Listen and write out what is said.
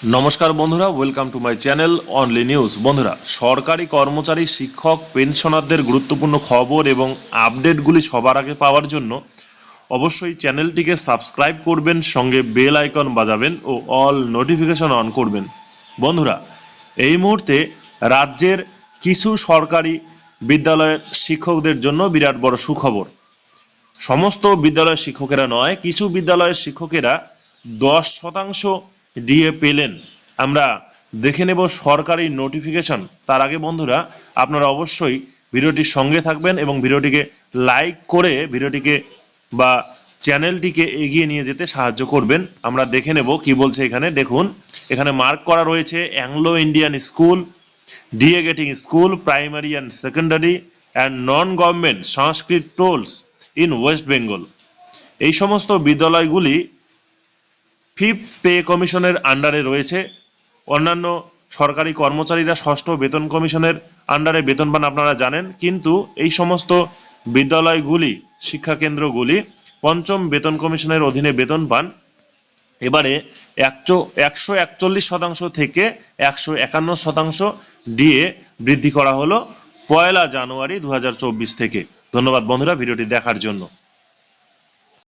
নমস্কার বন্ধুরা, welcome to my channel only news. বন্ধুরা, সরকারি কর্মচারী, শিক্ষক, পেনশনারদের গুরুত্বপূর্ণ খবর এবং আপডেটগুলি সবার আগে পাওয়ার জন্য অবশ্যই চ্যানেলটিকে সাবস্ক্রাইব করবেন, সঙ্গে বেল আইকন বাজাবেন ও অল নোটিফিকেশন অন করবেন। বন্ধুরা, এই মুহূর্তে রাজ্যের কিছু সরকারি বিদ্যালয়ের শিক্ষকদের জন্য বিরাট বড় সুখবর। সমস্ত বিদ্যালয়ের শিক্ষকেরা নয়, কিছু বিদ্যালয়ের শিক্ষকেরা 10% ডিএ পেলেন। আমরা দেখে নেব সরকারি নোটিফিকেশন। তার আগে বন্ধুরা, আপনারা অবশ্যই ভিডিওটির সঙ্গে থাকবেন এবং ভিডিওটিকে লাইক করে ভিডিওটিকে বা চ্যানেলটিকে এগিয়ে নিয়ে যেতে সাহায্য করবেন। আমরা দেখে নেব কি বলছে এখানে। দেখুন, এখানে মার্ক করা রয়েছে Anglo Indian school, DA getting school, primary and secondary and non government Sanskrit tours in West Bengal. এই সমস্ত বিদ্যালয়গুলি ফিফথ পে কমিশনের আন্ডারে রয়েছে। অন্যান্য সরকারি কর্মচারীরা ষষ্ঠ বেতন কমিশনের আন্ডারে বেতন পান, আপনারা জানেন। কিন্তু এই সমস্ত বিদ্যালয়গুলি, শিক্ষা কেন্দ্রগুলি পঞ্চম বেতন কমিশনের অধীনে বেতন পান। এবারে 141% থেকে 151% ডিএ বৃদ্ধি করা হলো 1 জানুয়ারি 2024 থেকে। ধন্যবাদ বন্ধুরা ভিডিওটি দেখার জন্য।